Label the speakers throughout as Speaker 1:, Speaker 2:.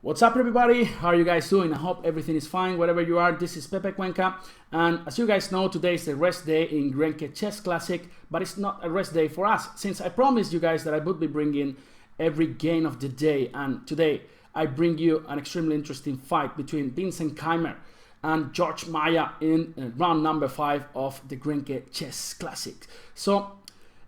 Speaker 1: What's up, everybody? How are you guys doing? I hope everything is fine wherever you are. This is GRENKE, and as you guys know, today is the rest day in GRENKE Chess Classic, but it's not a rest day for us, since I promised you guys that I would be bringing every game of the day, and today I bring you an extremely interesting fight between Keymer and George Meier in round number 5 of the GRENKE Chess Classic. So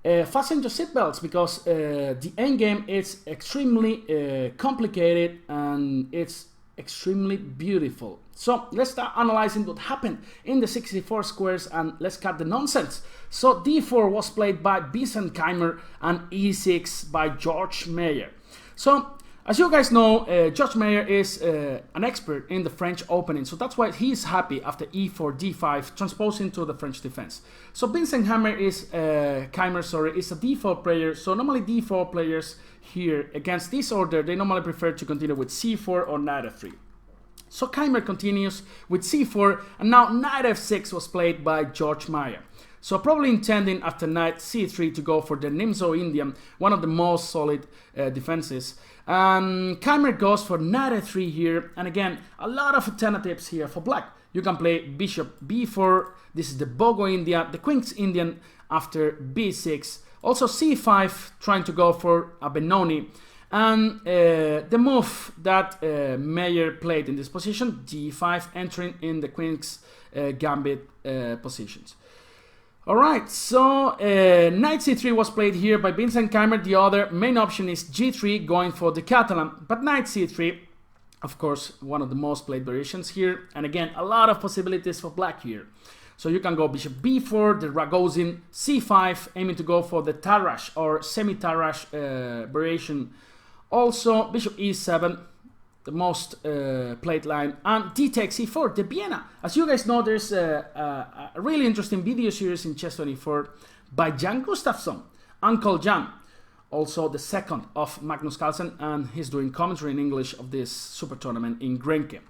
Speaker 1: fasten your seatbelts, because the endgame is extremely complicated and it's extremely beautiful. So let's start analyzing what happened in the 64 squares, and let's cut the nonsense. So d4 was played by Keymer and e6 by George Meier. So as you guys know, George Meier is an expert in the French opening, so that's why he's happy after e4, d5, transposing to the French defense. So Keymer is a d4 player, so normally d4 players here against this order, they normally prefer to continue with c4 or knight f3. So Keymer continues with c4, and now knight f6 was played by George Meier. So probably intending after knight c3 to go for the Nimzo Indian, one of the most solid defenses. Keymer goes for knight f3 here, and again, a lot of alternatives here for black. You can play bishop b4, this is the Bogo India, the Queen's Indian after b6, also c5, trying to go for a Benoni, and the move that Meier played in this position, d5, entering in the Queen's Gambit positions. Alright, so knight c3 was played here by Keymer. The other main option is g3, going for the Catalan, but knight c3, of course, one of the most played variations here, and again, a lot of possibilities for black here. So you can go bishop b4, the Ragozin, c5, aiming to go for the Tarrasch or semi-Tarrasch variation. Also, bishop e7, the most played line, and d takes e4, the Vienna. As you guys know, there's a really interesting video series in Chess24 by Jan Gustafsson, Uncle Jan, also the second of Magnus Carlsen, and he's doing commentary in English of this super tournament in GRENKE.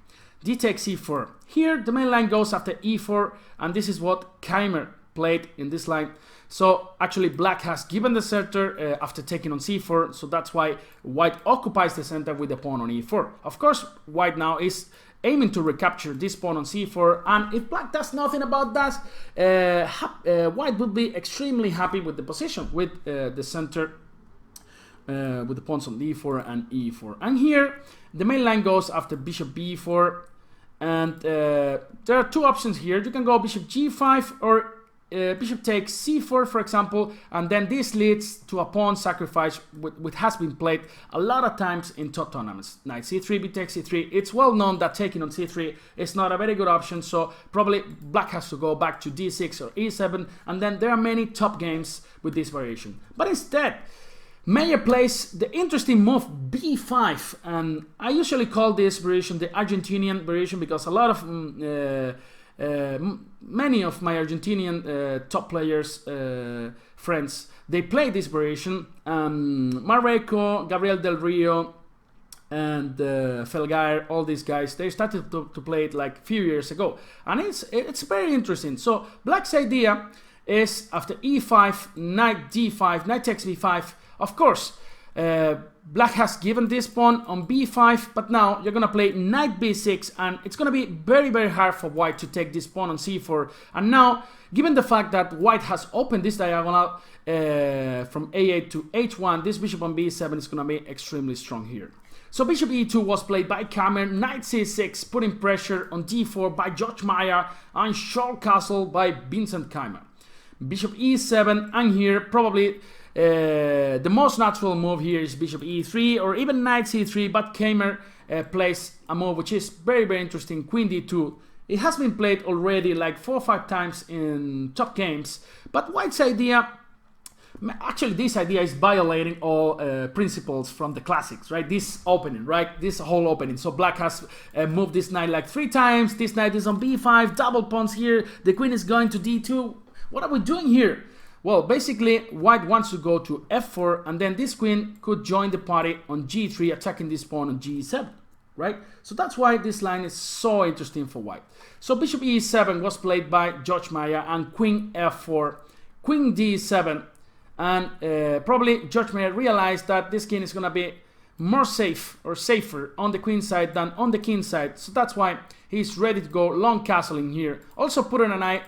Speaker 1: D takes e4. Here the main line goes after e4, and this is what Keymer played in this line. So actually black has given the center after taking on c4, so that's why white occupies the center with the pawn on e4. Of course, white now is aiming to recapture this pawn on c4, and if black does nothing about that, white would be extremely happy with the position, with the center, with the pawns on d4 and e4. And here the main line goes after bishop b4, and there are two options here. You can go bishop g5 or bishop takes c4, for example, and then this leads to a pawn sacrifice, which has been played a lot of times in top tournaments. Knight c3, b takes c3. It's well known that taking on c3 is not a very good option, so probably black has to go back to d6 or e7, and then there are many top games with this variation. But instead, Meier plays the interesting move b5, and I usually call this variation the Argentinian variation, because a lot of many of my Argentinian top players, friends, they play this variation. Marreco, Gabriel Del Rio, and Felgaer, all these guys, they started to play it like a few years ago, and it's very interesting. So black's idea is after e5, knight d5, knight takes b5. Of course, black has given this pawn on b5, but now you're gonna play knight b6, and it's gonna be very, very hard for white to take this pawn on c4. And now, given the fact that white has opened this diagonal from a8 to h1, this bishop on b7 is gonna be extremely strong here. So bishop e2 was played by Keymer, knight c6, putting pressure on d4 by George Meier, and short castle by Keymer. Bishop e7, and here probably the most natural move here is bishop e3 or even knight c3, but Keymer plays a move which is very, very interesting, queen d2. It has been played already like 4 or 5 times in top games, but white's idea, actually this idea is violating all principles from the classics, right? This opening, right? This whole opening. So black has moved this knight like 3 times, this knight is on b5, double pawns here, the queen is going to d2. What are we doing here? Well, basically, white wants to go to f4, and then this queen could join the party on g3, attacking this pawn on g7, right? So that's why this line is so interesting for white. So bishop e7 was played by George Meier, and queen f4, queen d7, and probably George Meier realized that this king is going to be more safer on the queen side than on the king side, so that's why he's ready to go long castling here. Also putting an eye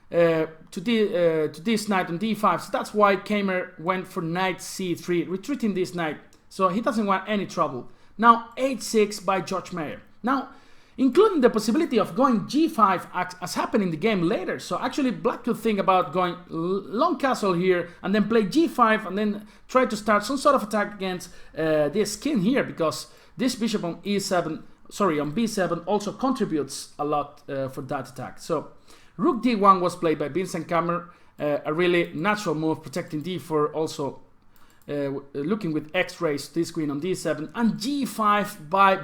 Speaker 1: to this knight on d5, so that's why Keymer went for knight c3, retreating this knight, so he doesn't want any trouble. Now h6 by Meier. Now, including the possibility of going g5 as happened in the game later. So actually black could think about going long castle here and then play g5 and then try to start some sort of attack against this king here, because this bishop on e7, sorry, on b7 also contributes a lot for that attack. So rook d1 was played by Vincent Keymer, a really natural move, protecting d4, also looking with x-rays this queen on d7, and g5 by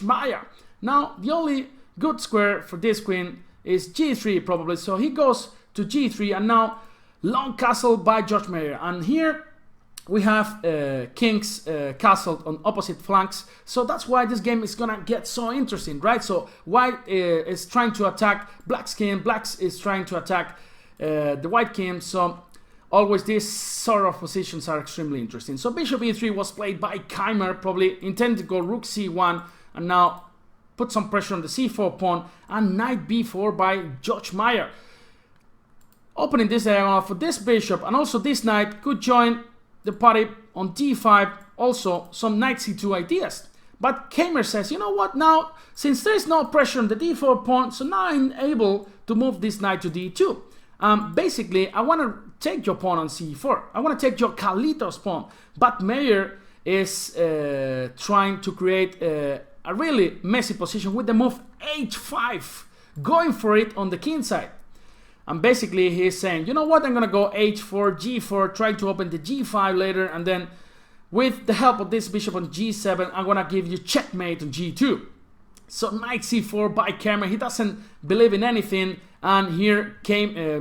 Speaker 1: Meier. Now, the only good square for this queen is g3 probably, so he goes to g3, and now long castle by Meier. And here we have kings castled on opposite flanks, so that's why this game is gonna get so interesting, right? So white is trying to attack black's king, black is trying to attack the white king, so always these sort of positions are extremely interesting. So bishop e3 was played by Keymer, probably intended to go rook c1, and now put some pressure on the c4 pawn, and knight b4 by Meier. Opening this diagonal for this bishop, and also this knight could join the party on d5, also some knight c2 ideas. But Keymer says, you know what, now, since there is no pressure on the d4 pawn, so now I'm able to move this knight to d2. Basically, I want to take your pawn on c4. I want to take your Carlitos pawn. But Meier is trying to create a really messy position with the move h5, going for it on the king side. And basically he's saying, you know what, I'm gonna go h4, g4, try to open the g5 later, and then with the help of this bishop on g7, I'm gonna give you checkmate on g2. So knight c4 by Keymer, he doesn't believe in anything, and here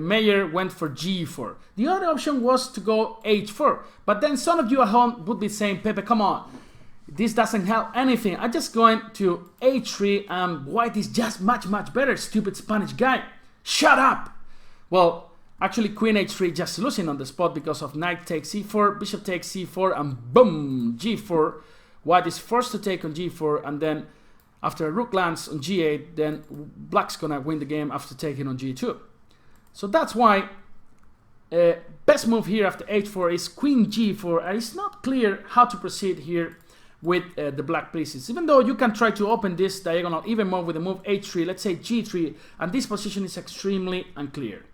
Speaker 1: Meier went for g4. The other option was to go h4, but then some of you at home would be saying, Pepe, come on, this doesn't help anything. I'm just going to h3, and white is just much better, stupid Spanish guy. Shut up! Well, actually queen h3 just losing on the spot because of knight takes c4, bishop takes c4, and boom, g4. White is forced to take on g4, and then after a rook lands on g8, then black's gonna win the game after taking on g2. So that's why best move here after h4 is queen g4, and it's not clear how to proceed here with the black pieces, even though you can try to open this diagonal even more with the move h3, let's say g3, and this position is extremely unclear.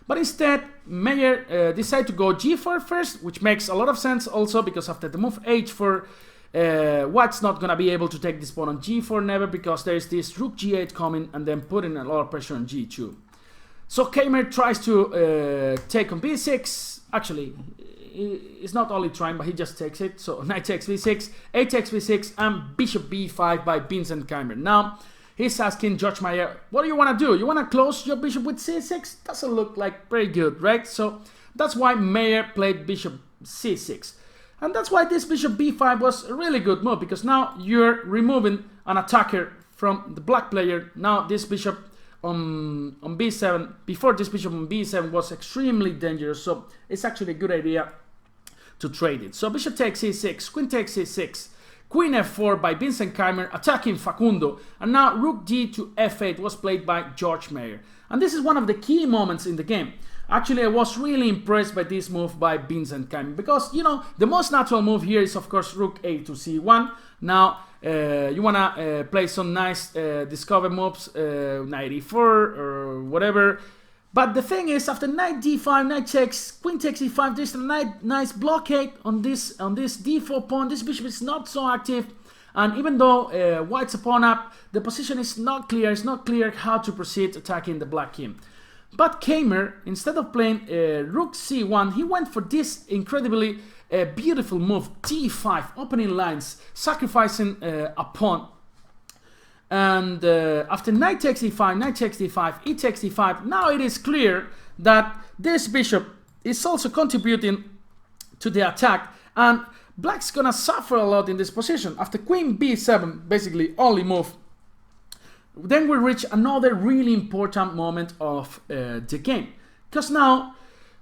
Speaker 1: But instead, Meier decided to go g4 first, which makes a lot of sense also, because after the move h4, white's not gonna be able to take this pawn on g4 never, because there's this rook g8 coming and then putting a lot of pressure on g2. So Keymer tries to take on b6, actually, he's not only trying, but he just takes it. So knight takes v6, a takes v6, and bishop b5 by Vincent Keymer. Now he's asking Meier, what do you want to do? You want to close your bishop with c6? Doesn't look like very good, right? So that's why Meier played bishop c6. And that's why this bishop b5 was a really good move, because now you're removing an attacker from the black player. Now this bishop on b7, before this bishop on b7 was extremely dangerous, so it's actually a good idea to trade it. So bishop takes c6, queen takes c6, queen f4 by Vincent Keymer, attacking Facundo, and now rook d to f8 was played by Meier. And this is one of the key moments in the game. Actually, I was really impressed by this move by Vincent Keymer, because, you know, the most natural move here is, of course, rook a to c1. Now, you want to play some nice discover moves, knight e4 or whatever. But the thing is, after knight d5, knight takes, queen takes e5, there's a nice blockade on this d4 pawn. This bishop is not so active. And even though white's a pawn up, the position is not clear. It's not clear how to proceed attacking the black king. But Keymer, instead of playing rook c1, he went for this incredibly beautiful move, d5, opening lines, sacrificing a pawn. And after knight takes e5, knight takes d5, e takes d5, now it is clear that this bishop is also contributing to the attack, and black's gonna suffer a lot in this position. After queen b7, basically only move, then we reach another really important moment of the game, because now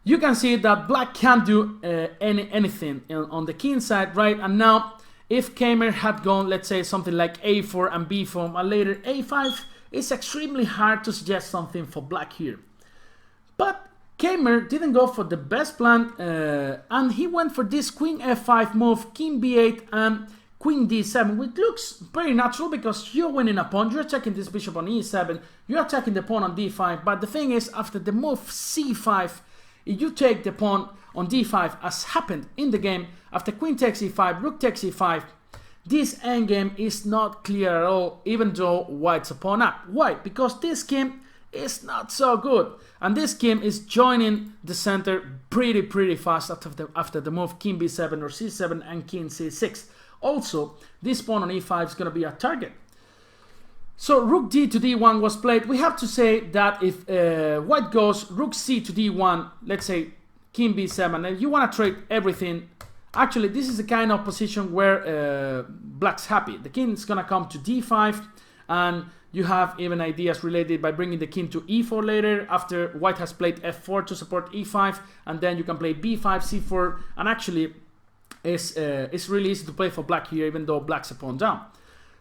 Speaker 1: you can see that black can't do anything on the king side, right? And now if Keymer had gone, let's say, something like a4 and b4 and later a5, it's extremely hard to suggest something for black here. But Keymer didn't go for the best plan, and he went for this queen f5 move, king b8 and queen d7, which looks very natural because you're winning a pawn, you're attacking this bishop on e7, you're attacking the pawn on d5, but the thing is, after the move c5, if you take the pawn on d5, as happened in the game, after queen takes e5, rook takes e5, this endgame is not clear at all, even though white's a pawn up. Why? Because this game is not so good, and this game is joining the center pretty fast after the move king b7 or c7 and king c6. Also, this pawn on e5 is going to be a target. So rook d to d1 was played. We have to say that if white goes rook c to d1, let's say king b7, and you want to trade everything, actually this is the kind of position where black's happy. The king is going to come to d5, and you have even ideas related by bringing the king to e4 later, after white has played f4 to support e5, and then you can play b5, c4, and actually it's really easy to play for black here, even though black's a pawn down.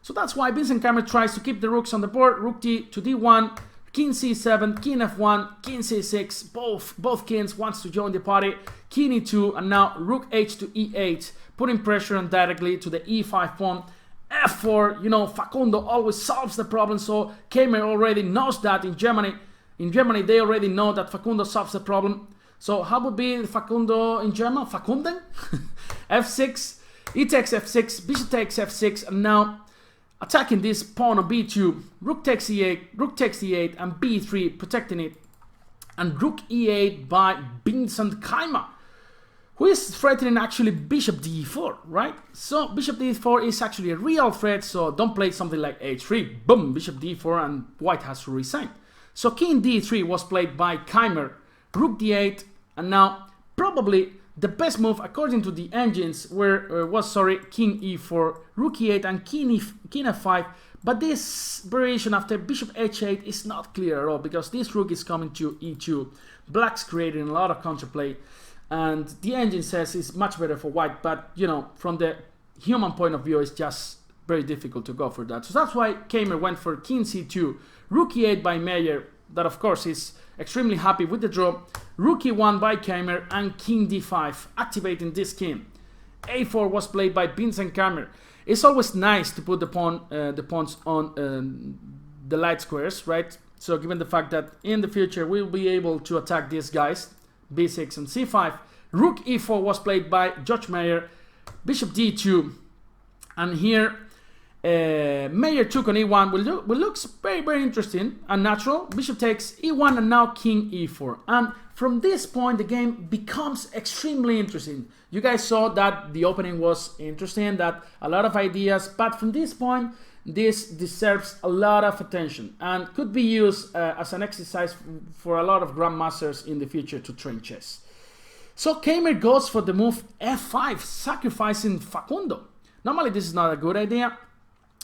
Speaker 1: So that's why Vincent Keymer tries to keep the rooks on the board. Rook d to d1, king c7, king f1, king c6, both kings wants to join the party, king e2, and now rook h to e8, putting pressure on directly to the e5 pawn. f4, you know, Facundo always solves the problem, so Keymer already knows that in Germany. In Germany, they already know that Facundo solves the problem. So how would be Facundo in German? Facunden? f6, e takes f6, bishop takes f6, and now attacking this pawn on b2, rook takes e8, rook takes e8, and b3, protecting it. And rook e8 by Vincent Keymer, who is threatening actually bishop d4, right? So bishop d4 is actually a real threat, so don't play something like h3, boom, bishop d4, and white has to resign. So king d3 was played by Keymer, rook d8, and now probably the best move according to the engines was king e4, rook e8, and king f5. But this variation after bishop h8 is not clear at all, because this rook is coming to e2. Black's creating a lot of counterplay, and the engine says it's much better for white, but you know, from the human point of view, it's just very difficult to go for that. So that's why Keymer went for king c2, rook e8 by Meier, that of course is extremely happy with the draw, rook e1 by Keymer, and king d5, activating this king. a4 was played by Vincent Keymer. It's always nice to put the pawns on the light squares, right? So given the fact that in the future we'll be able to attack these guys, b6 and c5, rook e4 was played by George Meier, bishop d2, and here Meier took on e1, will looks very interesting and natural. Bishop takes e1, and now king e4. And from this point, the game becomes extremely interesting. You guys saw that the opening was interesting, that a lot of ideas, but from this point, this deserves a lot of attention and could be used as an exercise for a lot of grandmasters in the future to train chess. So Keymer goes for the move f5, sacrificing Facundo. Normally this is not a good idea.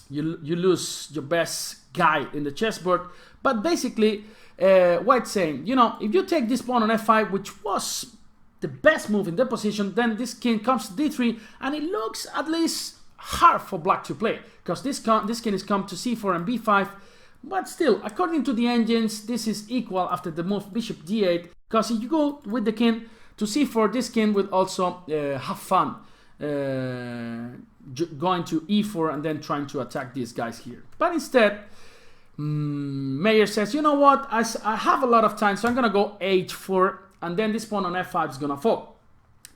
Speaker 1: You lose your best guy in the chessboard, but basically White's saying, you know, if you take this pawn on f5, which was the best move in the position, then this king comes to d3, and it looks at least hard for black to play, because this king is come to c4 and b5, but still, according to the engines, this is equal after the move bishop d8, because if you go with the king to c4, this king will also have fun going to e4 and then trying to attack these guys here. But instead, Meier says, you know what, I have a lot of time, so I'm gonna go h4, and then this pawn on f5 is gonna fall.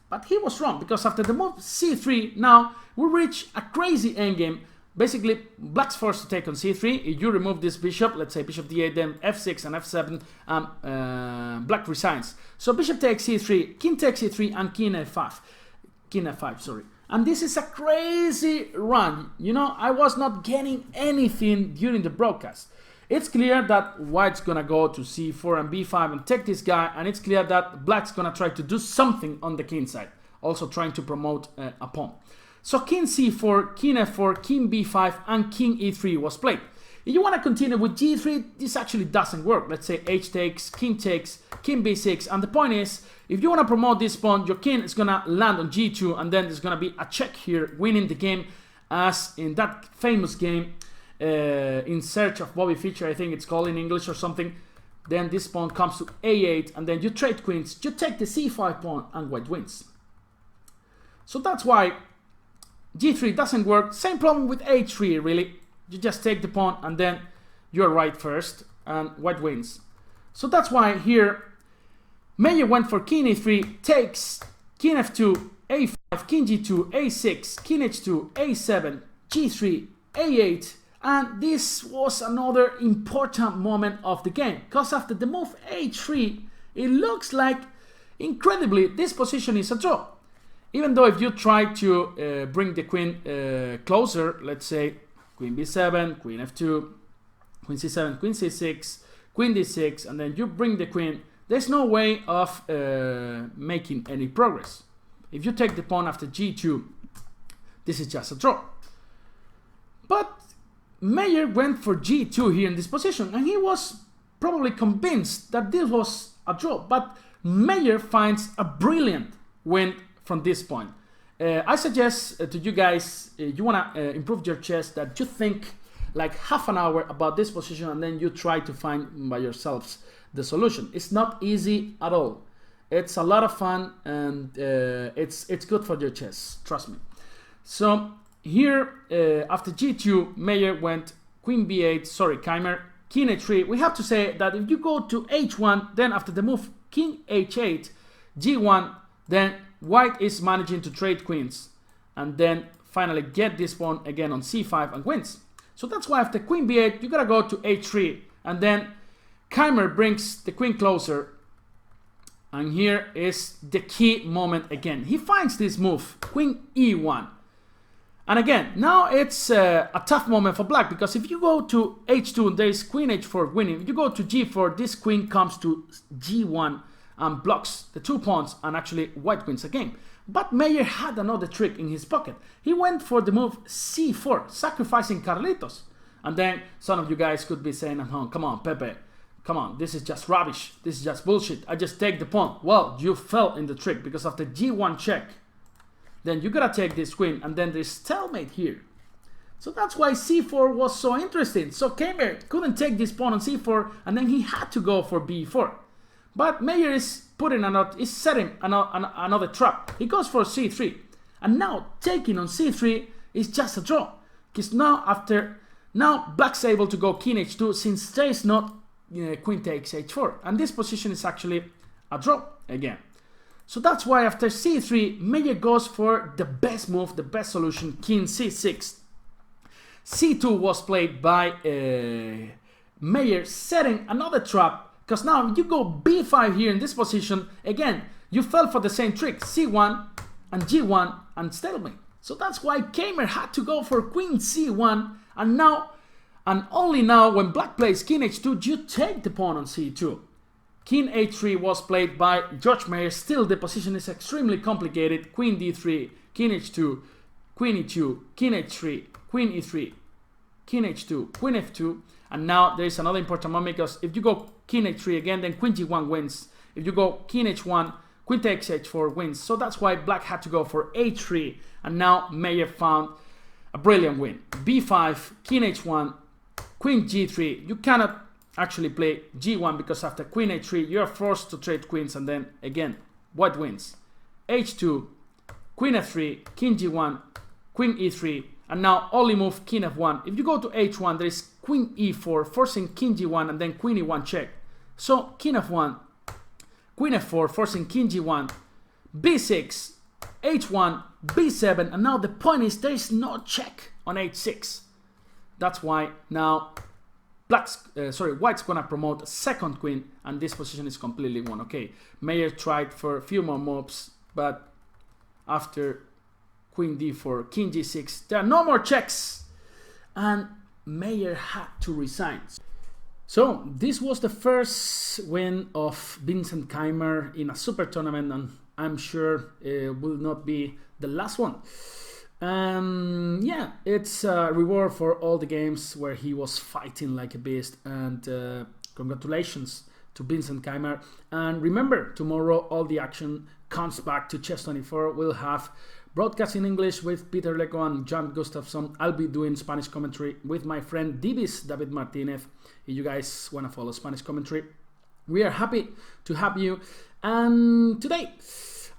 Speaker 1: But he was wrong, because after the move c3, now we reach a crazy endgame. Basically, black's forced to take on c3. If you remove this bishop, let's say bishop d8, then f6 and f7, black resigns. So bishop takes c3, king takes c3, and king f5, sorry. And this is a crazy run. You know, I was not getting anything during the broadcast. It's clear that white's gonna go to c4 and b5 and take this guy, and it's clear that black's gonna try to do something on the king side, also trying to promote a pawn. So king c4, king f4, king b5, and king e3 was played. If you want to continue with g3, this actually doesn't work. Let's say h takes, king b6, and the point is, if you want to promote this pawn, your king is going to land on g2, and then there's going to be a check here, winning the game, as in that famous game, In Search of Bobby Fischer, I think it's called in English or something. Then this pawn comes to a8, and then you trade queens, you take the c5 pawn, and white wins. So that's why g3 doesn't work. Same problem with h3, really. You just take the pawn, and then you're right first, and white wins. So that's why here, Meier went for king e3, takes, king f2, a5, king g2, a6, king h2, a7, g3, a8, and this was another important moment of the game, because after the move h3, it looks like, incredibly, this position is a draw. Even though if you try to bring the queen closer, let's say queen b7, queen f2, queen c7, queen c6, queen d6, and then you bring the queen, there's no way of making any progress. If you take the pawn after g2, this is just a draw. But Meier went for g2 here in this position, and he was probably convinced that this was a draw. But Meier finds a brilliant win from this point. I suggest to you guys, you want to improve your chess, that you think like half an hour about this position, and then you try to find by yourselves the solution. It's not easy at all. It's a lot of fun, and it's good for your chess, trust me. So here, after g2, Meier went queen b8, sorry, Keymer, king h3. We have to say that if you go to h1, then after the move king h8, g1, then white is managing to trade queens, and then finally get this pawn again on c5 and wins. So that's why after queen b8, you gotta go to h3, and then Keymer brings the queen closer, and here is the key moment again. He finds this move, queen e1. And again, now it's a tough moment for black, because if you go to h2, there is queen h4 winning. If you go to g4, this queen comes to g1 and blocks the 2 pawns, and actually white wins a game. But Meier had another trick in his pocket. He went for the move c4, sacrificing Carlitos. And then some of you guys could be saying at home, come on, Pepe, come on, this is just rubbish, this is just bullshit, I just take the pawn. Well, you fell in the trick, because after g1 check, then you gotta take this queen, and then there's stalemate here. So that's why c4 was so interesting. So Keymer couldn't take this pawn on c4, and then he had to go for b4. But Meier is setting another trap. He goes for c3, and now taking on c3 is just a draw, because now black's able to go king h2, since there is not queen takes h4, and this position is actually a draw again. So that's why after c3, Meier goes for the best move, the best solution, king c6. c2 was played by Meier, setting another trap, because now you go b5 here in this position, again, you fell for the same trick, c1 and g1 and stalemate. So that's why Keymer had to go for queen c1, and only now when black plays king h2, you take the pawn on c2. King h3 was played by George Meier. Still, the position is extremely complicated. Queen d3, king h2, queen e2, king h3, queen e3, king h2, queen f2. And now there is another important moment, because if you go king h3 again, then queen g1 wins. If you go king h1, queen takes h4 wins. So that's why black had to go for h3. And now Meier found a brilliant win. b5, king h1, queen g3. You cannot actually play g1, because after queen h3 you're forced to trade queens, and then again white wins. h2, queen f3, king g1, queen e3, and now only move king f1. If you go to h1, there is queen e4 forcing king g1, and then queen e1 check. So king f1, queen f4 forcing king g1, b6, h1, b7, and now the point is there is no check on h6. That's why now white's gonna promote a second queen, and this position is completely won. Okay, Meier tried for a few more moves, but after queen d4, king g6, there are no more checks, and Meier had to resign. So this was the first win of Vincent Keymer in a super tournament, and I'm sure it will not be the last one. Yeah, it's a reward for all the games where he was fighting like a beast, and congratulations to Vincent Keymer. And remember, tomorrow all the action comes back to Chess24. We'll have broadcast in English with Peter Leco and John Gustafsson. I'll be doing Spanish commentary with my friend Divis David Martinez. If you guys want to follow Spanish commentary, we are happy to have you. And today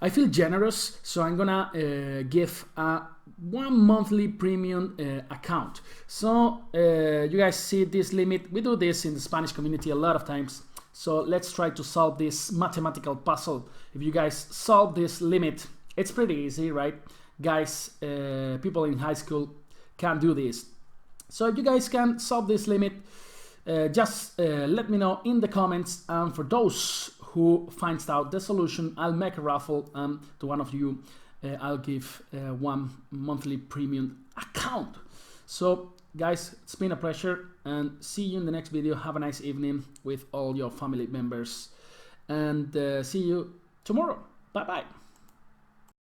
Speaker 1: I feel generous, so I'm gonna give a 1 monthly premium account. So you guys see this limit. We do this in the Spanish community a lot of times. So let's try to solve this mathematical puzzle. If you guys solve this limit, it's pretty easy, right? Guys, people in high school can do this. So if you guys can solve this limit, just let me know in the comments. And for those who finds out the solution, I'll make a raffle to one of you. I'll give 1 monthly premium account. So guys, it's been a pleasure, and see you in the next video. Have a nice evening with all your family members, and see you tomorrow. Bye bye.